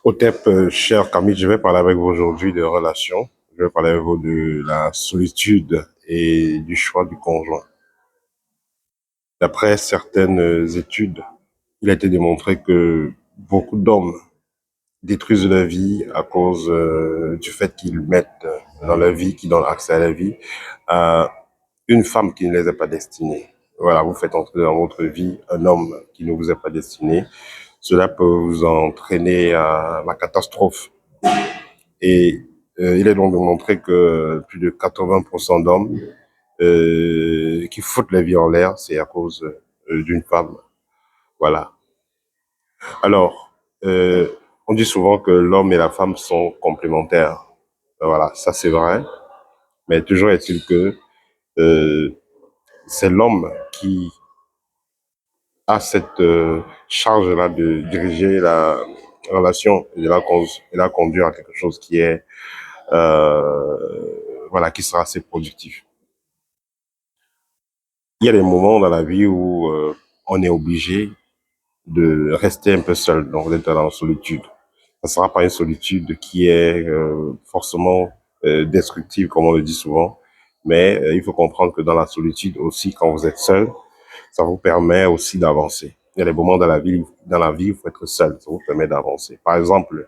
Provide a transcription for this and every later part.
Otep, cher Camille, je vais parler avec vous aujourd'hui de relations. Je vais parler avec vous de la solitude et du choix du conjoint. D'après certaines études, il a été démontré que beaucoup d'hommes détruisent leur vie à cause du fait qu'ils mettent dans leur vie, qu'ils donnent accès à la vie, à une femme qui ne les est pas destinée. Voilà, vous faites entrer dans votre vie un homme qui ne vous est pas destiné. Cela peut vous entraîner à la catastrophe. Et il est donc démontré que plus de 80% d'hommes qui foutent la vie en l'air, c'est à cause d'une femme. Voilà. Alors, on dit souvent que l'homme et la femme sont complémentaires. Voilà, ça c'est vrai. Mais toujours est-il que euh, c'est l'homme qui a cette charge-là de diriger la relation et la conduire à quelque chose qui est voilà, qui sera assez productif. Il y a des moments dans la vie où on est obligé de rester un peu seul, donc d'être dans la solitude. Ça ne sera pas une solitude qui est forcément destructive, comme on le dit souvent, mais il faut comprendre que dans la solitude aussi, quand vous êtes seul, ça vous permet aussi d'avancer. Il y a des moments dans la vie, il faut être seul, ça vous permet d'avancer. Par exemple,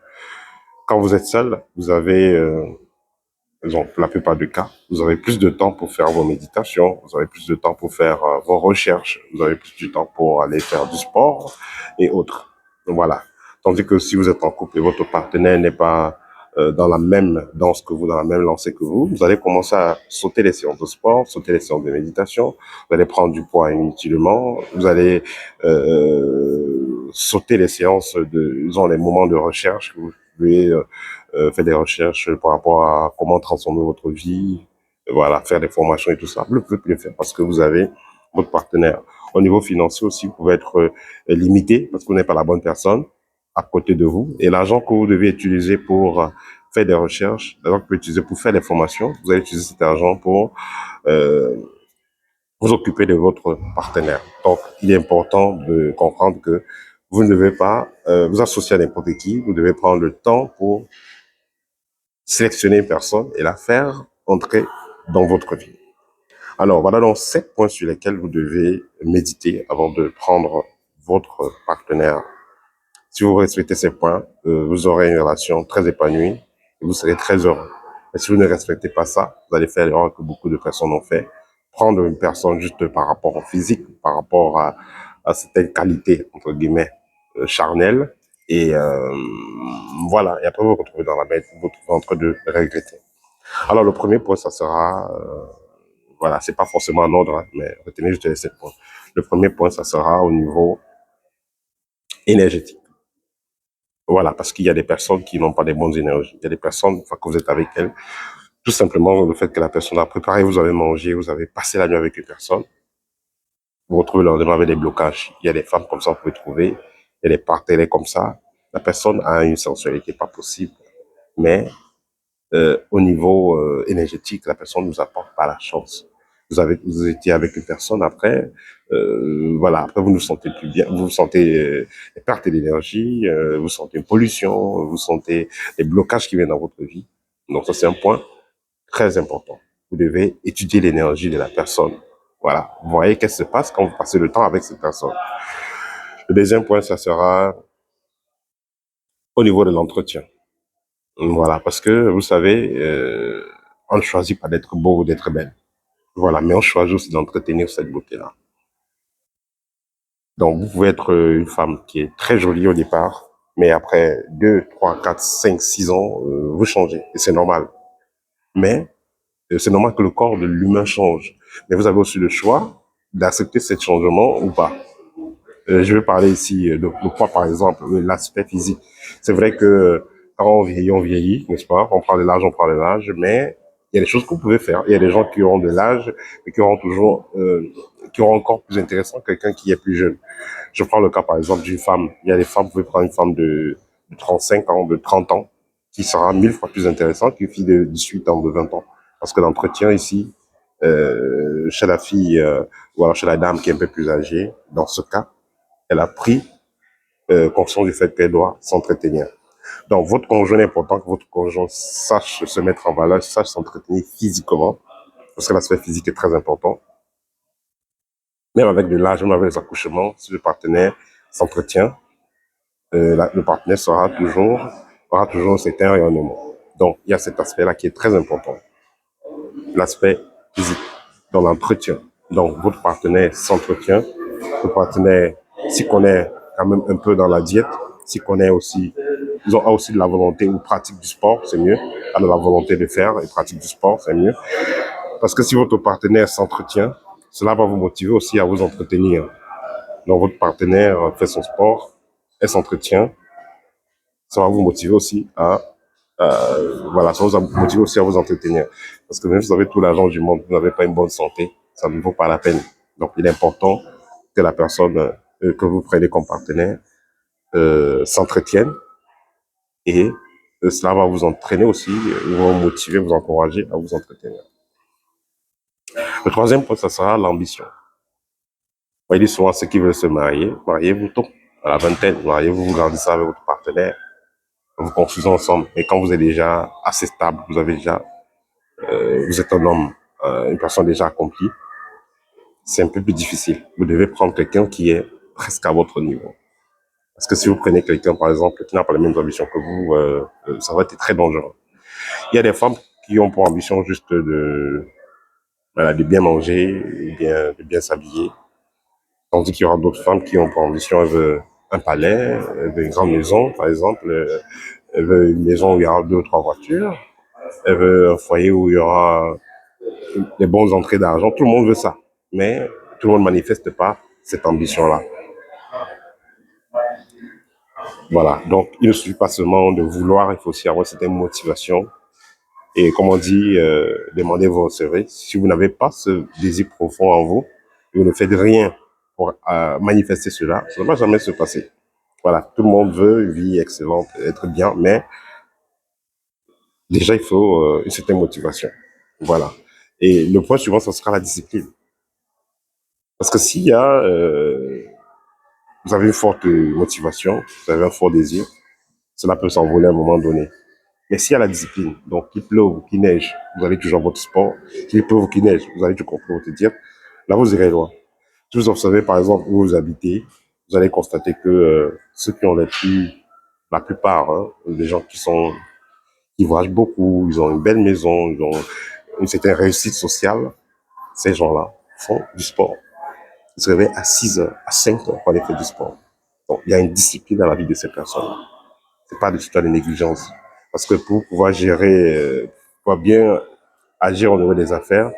quand vous êtes seul, vous avez donc, la plupart du cas, vous avez plus de temps pour faire vos méditations, vous avez plus de temps pour faire vos recherches, vous avez plus de temps pour aller faire du sport et autres. Donc, voilà. Tandis que si vous êtes en couple et votre partenaire n'est pas dans la même danse que vous, dans la même lancée que vous allez commencer à sauter les séances de sport, sauter les séances de méditation, vous allez prendre du poids inutilement, vous allez sauter les séances disons, les moments de recherche que vous pouvez faire des recherches par rapport à comment transformer votre vie, voilà, faire des formations et tout ça. Vous ne pouvez plus le faire parce que vous avez votre partenaire. Au niveau financier aussi, vous pouvez être limité parce que vous n'êtes pas la bonne personne à côté de vous. Et l'argent que vous devez utiliser pour faire des recherches, l'argent que vous pouvez utiliser pour faire des formations, vous allez utiliser cet argent pour euh, vous occuper de votre partenaire. Donc, il est important de comprendre que vous ne devez pas vous associer à n'importe qui, vous devez prendre le temps pour sélectionner une personne et la faire entrer dans votre vie. Alors, voilà donc 7 points sur lesquels vous devez méditer avant de prendre votre partenaire. Si vous respectez ces points, vous aurez une relation très épanouie et vous serez très heureux. Mais si vous ne respectez pas ça, vous allez faire l'erreur que beaucoup de personnes ont fait. Prendre une personne juste par rapport au physique, par rapport à certaines qualités, entre guillemets, charnelles. Et voilà, et après vous vous retrouvez dans la bête, vous vous retrouvez en train de regretter. Alors le premier point, ça sera, voilà, c'est pas forcément en ordre, hein, mais retenez juste les 7 points. Le premier point, ça sera au niveau énergétique. Voilà, parce qu'il y a des personnes qui n'ont pas des bonnes énergies. Il y a des personnes, enfin, que vous êtes avec elles, tout simplement le fait que la personne a préparé, vous avez mangé, vous avez passé la nuit avec une personne, vous retrouvez le lendemain avec des blocages. Il y a des femmes comme ça, vous pouvez trouver, il y a des partenaires comme ça. La personne a une sensualité pas possible, mais au niveau énergétique, la personne ne nous apporte pas la chance. Vous étiez avec une personne après, voilà, après vous ne vous sentez plus bien, vous vous sentez perte d'énergie, vous sentez une pollution, vous sentez des blocages qui viennent dans votre vie. Donc ça c'est un point très important. Vous devez étudier l'énergie de la personne. Voilà, vous voyez qu'est-ce qui se passe quand vous passez le temps avec cette personne. Le deuxième point, ça sera au niveau de l'entretien. Voilà, parce que vous savez, on ne choisit pas d'être beau ou d'être belle. Voilà, mais on choisit aussi d'entretenir cette beauté-là. Donc, vous pouvez être une femme qui est très jolie au départ, mais après 2, 3, 4, 5, 6 ans, vous changez. Et c'est normal. Mais c'est normal que le corps de l'humain change. Mais vous avez aussi le choix d'accepter ce changement ou pas. Je vais parler ici de quoi, par exemple, l'aspect physique. C'est vrai que quand on vieillit, n'est-ce pas? On prend de l'âge, on prend de l'âge, mais il y a des choses que vous pouvez faire. Il y a des gens qui auront de l'âge et qui auront toujours, qui auront encore plus intéressant que quelqu'un qui est plus jeune. Je prends le cas, par exemple, d'une femme. Il y a des femmes, vous pouvez prendre une femme de 35 ans, de 30 ans, qui sera 1000 fois plus intéressante qu'une fille de 18 ans, de 20 ans. Parce que l'entretien ici, chez la fille, ou alors chez la dame qui est un peu plus âgée, dans ce cas, elle a pris conscience du fait qu'elle doit s'entretenir. Donc, votre conjoint, il est important que votre conjoint sache se mettre en valeur, sache s'entretenir physiquement, parce que l'aspect physique est très important. Même avec de l'âge, même avec les accouchements, si le partenaire s'entretient, le partenaire aura toujours un certain rayonnement. Donc, il y a cet aspect-là qui est très important. L'aspect physique, dans l'entretien. Donc, votre partenaire s'entretient, votre partenaire s'y connaît quand même un peu dans la diète, s'y connaît aussi, ils ont aussi de la volonté ou pratique du sport, c'est mieux. A de la volonté de faire et pratique du sport, c'est mieux. Parce que si votre partenaire s'entretient, cela va vous motiver aussi à vous entretenir. Donc, votre partenaire fait son sport, elle s'entretient, ça va vous motiver aussi voilà, ça vous motive aussi à vous entretenir. Parce que même si vous avez tout l'argent du monde, vous n'avez pas une bonne santé, ça ne vaut pas la peine. Donc, il est important que la personne que vous prenez comme partenaire s'entretienne et cela va vous entraîner aussi, vous motiver, vous encourager à vous entretenir. Le troisième point, ça sera l'ambition. On dit souvent ceux qui veulent se marier, mariez-vous tôt, à la vingtaine, mariez-vous, vous grandissez avec votre partenaire, vous construisez ensemble. Et quand vous êtes déjà assez stable, vous êtes un homme, une personne déjà accomplie, c'est un peu plus difficile. Vous devez prendre quelqu'un qui est presque à votre niveau. Parce que si vous prenez quelqu'un, par exemple, qui n'a pas les mêmes ambitions que vous, ça va être très dangereux. Il y a des femmes qui ont pour ambition juste voilà, de bien manger, de bien s'habiller. Tandis qu'il y aura d'autres femmes qui ont pour ambition, elles veulent un palais, elles veulent une grande maison, par exemple, elles veulent une maison où il y aura 2 ou 3 voitures, elles veulent un foyer où il y aura des bonnes entrées d'argent. Tout le monde veut ça. Mais tout le monde ne manifeste pas cette ambition-là. Voilà. Donc, il ne suffit pas seulement de vouloir, il faut aussi avoir cette motivation. Et comme on dit, demandez, vous recevrez. Si vous n'avez pas ce désir profond en vous, et vous ne faites rien pour manifester cela, ça ne va jamais se passer. Voilà. Tout le monde veut une vie excellente, être bien, mais déjà, il faut une certaine motivation. Voilà. Et le point suivant, ce sera la discipline. Parce que s'il y a vous avez une forte motivation, vous avez un fort désir, cela peut s'envoler à un moment donné. Mais s'il y a la discipline, donc qu'il pleuve ou qu'il neige, vous avez toujours votre sport, qu'il pleuve ou qu'il neige, vous avez toujours votre diète, là vous irez loin. Si vous observez par exemple où vous habitez, vous allez constater que ceux qui ont la plupart, des gens qui voyagent beaucoup, ils ont une belle maison, ils ont une certaine réussite sociale, ces gens-là font du sport. Ils se réveillent à 6 heures, à 5 heures pour aller faire du sport. Donc, il y a une discipline dans la vie de ces personnes. C'est pas de histoire de négligence. Parce que pour pouvoir gérer, pour bien agir au niveau des affaires,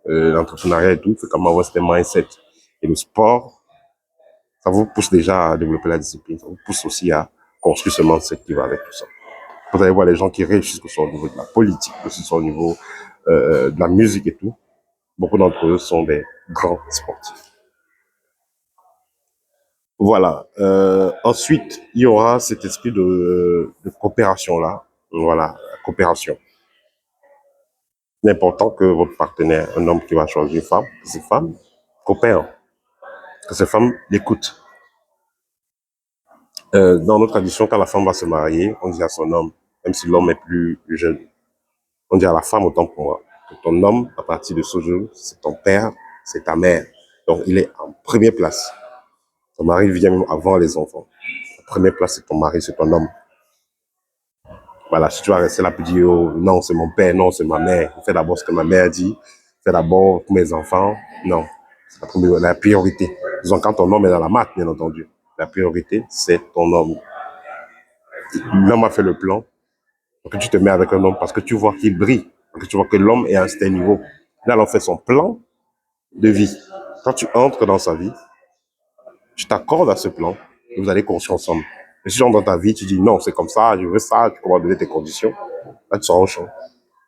l'entrepreneuriat et tout, il faut quand même avoir ce mindset. Et le sport, ça vous pousse déjà à développer la discipline. Ça vous pousse aussi à construire ce mindset qui va avec tout ça. Vous allez voir les gens qui réussissent, que ce soit au niveau de la politique, que ce soit au niveau de la musique et tout. Beaucoup d'entre eux sont des grands sportifs. Voilà. Ensuite, il y aura cet esprit de coopération là. Voilà, coopération. Il est important que votre partenaire, un homme qui va choisir une femme, que ces femmes coopèrent, que ces femmes l'écoutent. Dans notre tradition, quand la femme va se marier, on dit à son homme, même si l'homme est plus jeune, on dit à la femme autant pour moi, que ton homme, à partir de ce jour, c'est ton père, c'est ta mère. Donc, il est en première place. Ton mari vient même avant les enfants. La première place, c'est ton mari, c'est ton homme. Voilà, si tu vas rester là pour dire, oh, non, c'est mon père, non, c'est ma mère. Fais d'abord ce que ma mère dit. Fais d'abord pour mes enfants. Non, c'est la priorité. Disons, quand ton homme est dans la maths, bien entendu. La priorité, c'est ton homme. L'homme a fait le plan. Donc, tu te mets avec un homme parce que tu vois qu'il brille. Parce que tu vois que l'homme est à un certain niveau. Là, l'homme fait son plan de vie. Quand tu entres dans sa vie, tu t'accordes à ce plan et vous allez construire ensemble. Et si dans ta vie, tu dis non, c'est comme ça, je veux ça, tu commences à donner tes conditions, là, tu seras au champ.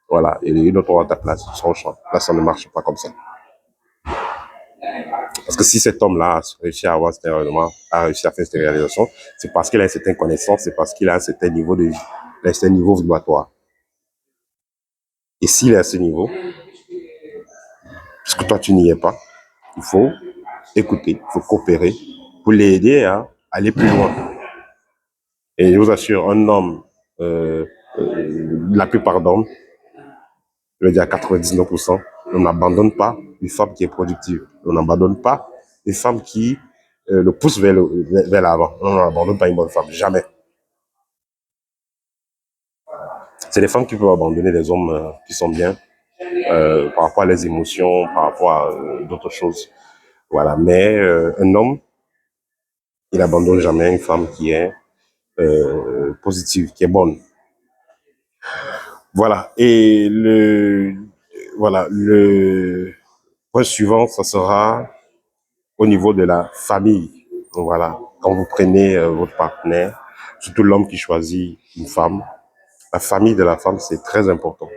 Voilà, et une autre aura ta place, tu seras au champ. Là, ça ne marche pas comme ça. Parce que si cet homme-là a réussi à avoir cet événement, a réussi à faire cette réalisation, c'est parce qu'il a une certaine connaissance, c'est parce qu'il a un certain niveau de vie, il a un certain niveau vibratoire. Et s'il est à ce niveau, puisque toi, tu n'y es pas, il faut écouter, il faut coopérer pour l'aider à aller plus loin. Et je vous assure, un homme euh, la plupart d'hommes, je veux dire à 99%, on n'abandonne pas une femme qui est productive. On n'abandonne pas une femme qui le pousse vers l'avant. On n'abandonne pas une bonne femme, jamais. C'est les femmes qui peuvent abandonner les hommes qui sont bien par rapport à les émotions, par rapport à d'autres choses. Voilà. Mais un homme, il n'abandonne jamais une femme qui est positive, qui est bonne. Voilà. Et le point suivant, ça sera au niveau de la famille. Donc voilà. Quand vous prenez votre partenaire, surtout l'homme qui choisit une femme, la famille de la femme, c'est très important.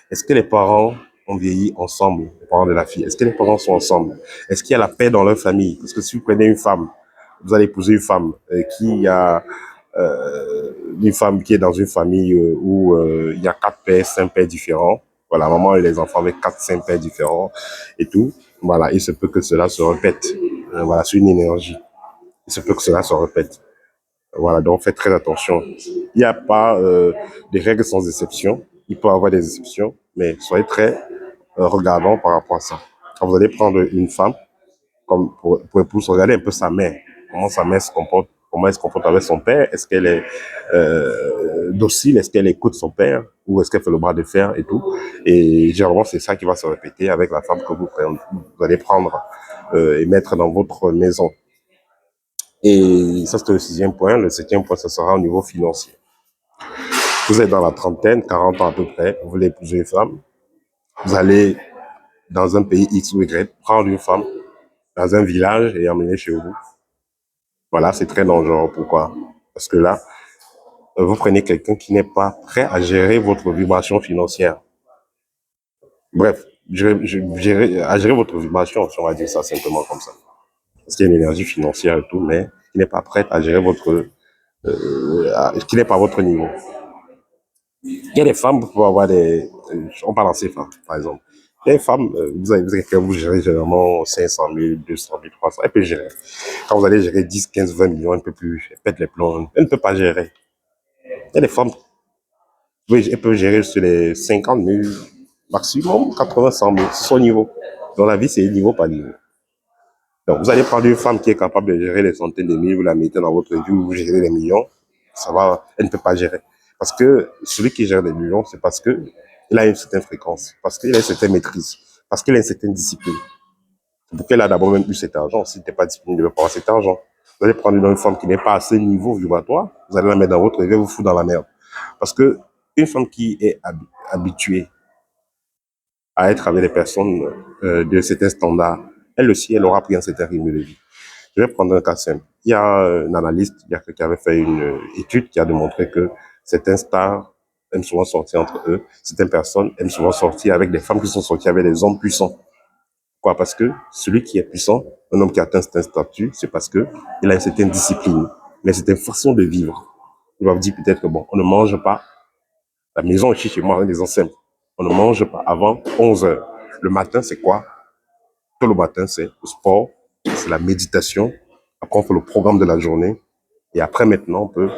Est-ce que les parents ont vieilli ensemble, les parents de la fille? Est-ce que les parents sont ensemble? Est-ce qu'il y a la paix dans leur famille? Parce que si vous prenez une femme, vous allez épouser une femme qui a une femme qui est dans une famille où il y a 4 pères, 5 pères différents. Voilà, maman et les enfants avec 4, 5 pères différents et tout. Voilà, il se peut que cela se répète. Voilà, c'est une énergie. Il se peut que cela se répète. Voilà, donc faites très attention. Il n'y a pas des règles sans exception. Il peut y avoir des exceptions, mais soyez très regardant par rapport à ça. Quand vous allez prendre une femme, comme pour épouse, regardez un peu sa mère. Comment sa mère se comporte, comment elle se comporte avec son père. Est-ce qu'elle est docile? Est-ce qu'elle écoute son père? Ou est-ce qu'elle fait le bras de fer et tout? Et généralement, c'est ça qui va se répéter avec la femme que vous allez prendre et mettre dans votre maison. Et ça, c'est le 6e point. Le 7e point, ça sera au niveau financier. Vous êtes dans la trentaine, 40 ans à peu près, vous voulez épouser une femme, vous allez dans un pays X ou Y, prendre une femme dans un village et emmener chez vous. Voilà, c'est très dangereux. Pourquoi? Parce que là, vous prenez quelqu'un qui n'est pas prêt à gérer votre vibration financière. Bref, à gérer votre vibration, on va dire ça simplement comme ça. Parce qu'il y a une énergie financière et tout, mais qui n'est pas prête à gérer qui n'est pas à votre niveau. Il y a des femmes, vous pouvez avoir on parle en CFA, par exemple. Il y a des femmes, vous gérez généralement 500 000, 200 000, 300, elle peut gérer. Quand vous allez gérer 10, 15, 20 millions, elle ne peut plus, elle pète les plombs, elle ne peut pas gérer. Il y a des femmes, oui, elle peut gérer sur les 50 000, maximum 80, 100 000, c'est son niveau. Dans la vie, c'est niveau par niveau. Donc, vous allez prendre une femme qui est capable de gérer les centaines de milliers, vous la mettez dans votre vie, vous gérez les millions, ça va, elle ne peut pas gérer. Parce que celui qui gère des millions, c'est parce que il a une certaine fréquence, parce qu'il a une certaine maîtrise, parce qu'il a une certaine discipline. C'est pour qu'elle a d'abord même eu cet argent. Si tu n'es pas discipliné, tu ne veux pas avoir cet argent. Vous allez prendre une femme qui n'est pas à ce niveau vibratoire, vous allez la mettre dans votre vie, vous foutre dans la merde. Parce que une femme qui est habituée à être avec des personnes de certains standards, elle aussi, elle aura pris un certain rythme de vie. Je vais prendre un cas simple. Il y a un analyste qui avait fait une étude qui a démontré que certains stars aiment souvent sortir entre eux. Certaines personnes aiment souvent sortir avec des femmes qui sont sorties avec des hommes puissants. Pourquoi? Parce que celui qui est puissant, un homme qui atteint un certain statut, c'est parce que il a une certaine discipline, il a une certaine façon de vivre. Il va vous dire peut-être que bon, on ne mange pas. La maison ici chez moi, une maison simple. On ne mange pas avant 11 heures. Le matin, c'est quoi? Tout le matin, c'est le sport, c'est la méditation. Après, on fait le programme de la journée. Et après, maintenant, on peut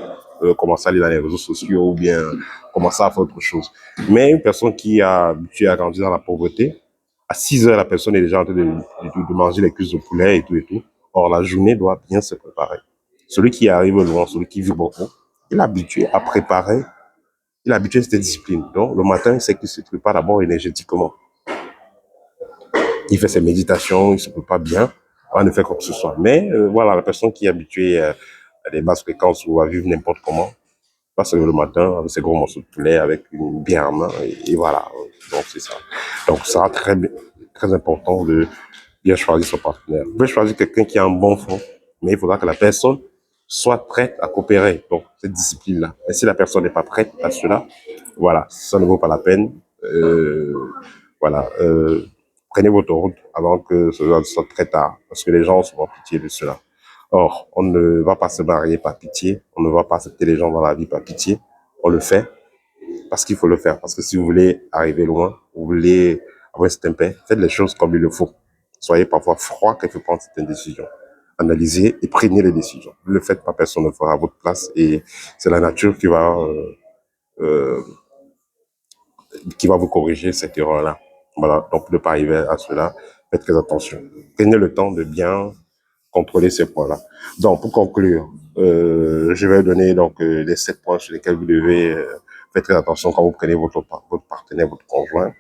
commencer à aller dans les réseaux sociaux ou bien commencer à faire autre chose. Mais une personne qui a habitué à grandir dans la pauvreté, à 6 heures, la personne est déjà en train de manger les cuisses de poulet et tout et tout. Or, la journée doit bien se préparer. Celui qui arrive loin, celui qui vit beaucoup, il est habitué à préparer, il est habitué à cette discipline. Donc, le matin, c'est qu'il se prépare d'abord énergétiquement. Il fait ses méditations, il ne se prépare bien, on ne fait quoi que ce soit. Mais voilà, la personne qui est habituée à des basses fréquences ou à vivre n'importe comment, passe le matin avec ses gros morceaux de poulet, avec une bière en main, et voilà. Donc, c'est ça. Donc, ça sera très important de bien choisir son partenaire. Vous pouvez choisir quelqu'un qui a un bon fond, mais il faudra que la personne soit prête à coopérer. Donc, cette discipline-là. Et si la personne n'est pas prête à cela, voilà, ça ne vaut pas la peine. Voilà. Prenez votre route avant que ce soit très tard, parce que les gens ont souvent pitié de cela. Or, on ne va pas se marier par pitié, on ne va pas accepter les gens dans la vie par pitié, on le fait parce qu'il faut le faire, parce que si vous voulez arriver loin, vous voulez avoir un certain paix, faites les choses comme il le faut. Soyez parfois froid quand il faut prendre certaines décisions. Analysez et prenez les décisions. Ne le faites pas, personne ne le fera à votre place et c'est la nature qui va euh, qui va vous corriger cette erreur-là. Voilà, donc ne pas arriver à cela, faites très attention. Prenez le temps de bien contrôler ces points-là. Donc, pour conclure, je vais donner donc les 7 points sur lesquels vous devez faire très attention quand vous prenez votre partenaire, votre conjoint.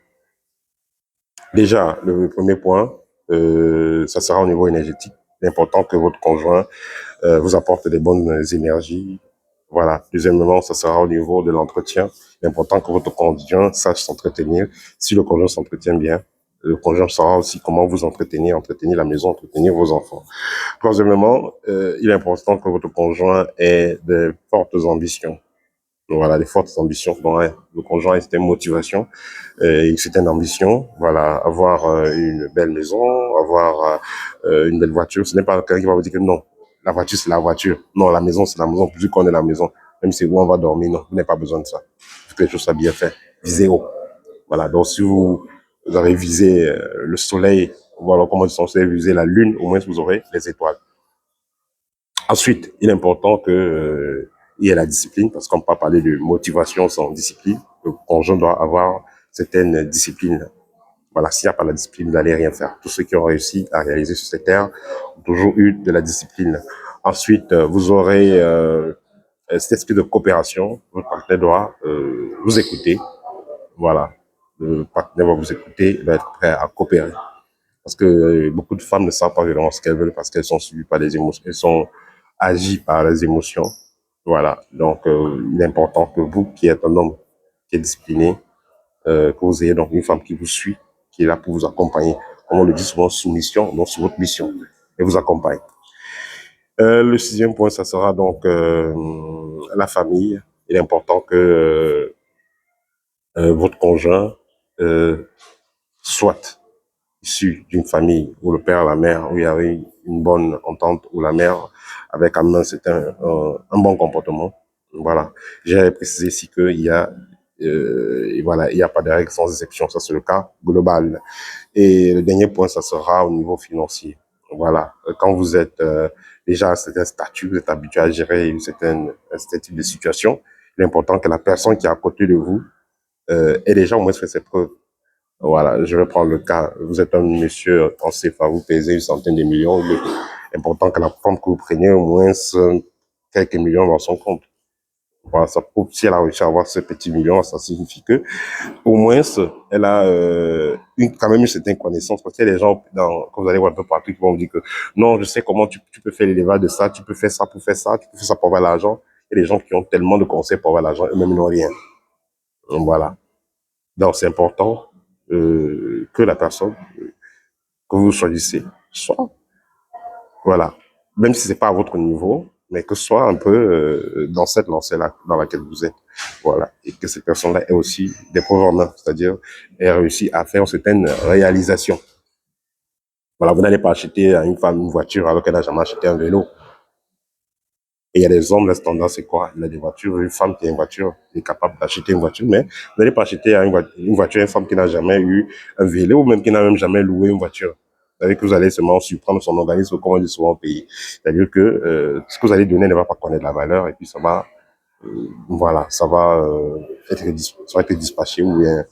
Déjà, le premier point, ça sera au niveau énergétique. Il est important que votre conjoint vous apporte des bonnes énergies. Voilà. Deuxièmement, ça sera au niveau de l'entretien. Il est important que votre conjoint sache s'entretenir. Si le conjoint s'entretient bien, le conjoint saura aussi comment vous entretenir la maison, entretenir vos enfants. Troisièmement, il est important que votre conjoint ait de fortes ambitions. Donc, voilà, des fortes ambitions. Bon, ouais, le conjoint ait une motivation, une certaine ambition. Voilà, avoir une belle maison, avoir une belle voiture. Ce n'est pas quelqu'un qui va vous dire que non, la voiture c'est la voiture. Non, la maison c'est la maison. Plus qu'on est la maison, même si où on va dormir, non, vous n'avez pas besoin de ça. Il faut que les choses soient bien faites. Visez haut. Voilà, donc si vous avez visé le soleil, voilà comment ils sont censés viser la lune, au moins vous aurez les étoiles. Ensuite, il est important que il y ait la discipline, parce qu'on ne peut pas parler de motivation sans discipline. Le conjoint doit avoir certaines disciplines. Voilà, s'il n'y a pas la discipline, vous n'allez rien faire. Tous ceux qui ont réussi à réaliser sur cette terre ont toujours eu de la discipline. Ensuite, vous aurez cet esprit de coopération. Votre partenaire doit vous écouter. Voilà, le partenaire va vous écouter, il va être prêt à coopérer. Parce que beaucoup de femmes ne savent pas vraiment ce qu'elles veulent parce qu'elles sont suivies par les émotions, elles sont agies par les émotions. Voilà. Donc, il est important que vous, qui êtes un homme qui est discipliné, que vous ayez donc une femme qui vous suit, qui est là pour vous accompagner. Comme on le dit souvent, sous mission, donc sur votre mission, et vous accompagne. Le sixième point, ça sera donc la famille. Il est important que votre conjoint soit issu d'une famille où le père et la mère, où il y avait une bonne entente, où la mère, avec un c'était un bon comportement. Voilà. J'ai précisé ici qu'il y a, voilà, il n'y a pas de règles sans exception. Ça, c'est le cas global. Et le dernier point, ça sera au niveau financier. Voilà. Quand vous êtes déjà à un certain statut, vous êtes habitué à gérer un certain type de situation, il est important que la personne qui est à côté de vous ait déjà au moins fait ses preuves. Voilà, je vais prendre le cas. Vous êtes un monsieur en CFA, vous pesez une centaine de millions. Il est important que la femme que vous preniez au moins quelques millions dans son compte. Voilà, ça prouve, si elle a réussi à avoir ce petit million, ça signifie que au moins elle a quand même une certaine connaissance. Parce qu'il y a des gens, quand vous allez voir un peu partout, qui vont vous dire que non, je sais comment tu peux faire l'élevage de ça, tu peux faire ça pour faire ça, tu peux faire ça pour avoir l'argent. Il y a des gens qui ont tellement de conseils pour avoir l'argent, eux-mêmes n'ont rien. Donc voilà. Donc c'est important que la personne que vous choisissez soit, voilà, même si c'est pas à votre niveau, mais que ce soit un peu dans cette lancée-là dans laquelle vous êtes. Voilà. Et que cette personne-là ait aussi des preuves en main, c'est-à-dire ait réussi à faire certaines réalisations. Voilà, vous n'allez pas acheter à une femme une voiture alors qu'elle n'a jamais acheté un vélo. Et il y a des hommes, la tendance, c'est quoi? Il a des voitures, une femme qui a une voiture, est capable d'acheter une voiture, mais vous n'allez pas acheter à une voiture, une femme qui n'a jamais eu un vélo, ou même qui n'a même jamais loué une voiture. C'est-à-dire que vous allez seulement surprendre son organisme, comme on dit souvent au pays. C'est-à-dire que ce que vous allez donner ne va pas connaître la valeur, et puis ça va, voilà, ça va, ça va être dispatché, ou bien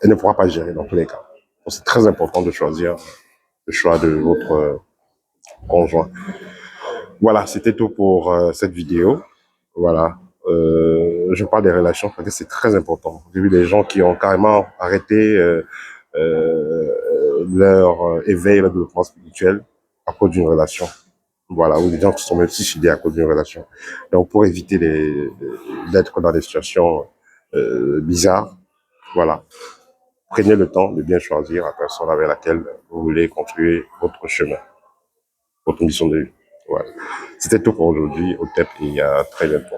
elle ne pourra pas gérer dans tous les cas. Donc c'est très important de choisir le choix de votre conjoint. Voilà, c'était tout pour cette vidéo. Voilà. Je parle des relations parce que c'est très important. J'ai vu des gens qui ont carrément arrêté leur éveil, leur développement spirituel à cause d'une relation. Voilà, ou des gens qui sont même suicidés à cause d'une relation. Donc, pour éviter d'être dans des situations bizarres, voilà, prenez le temps de bien choisir la personne avec laquelle vous voulez continuer votre chemin, votre mission de vie. Voilà. C'était tout pour aujourd'hui. Au TEP et à très bientôt.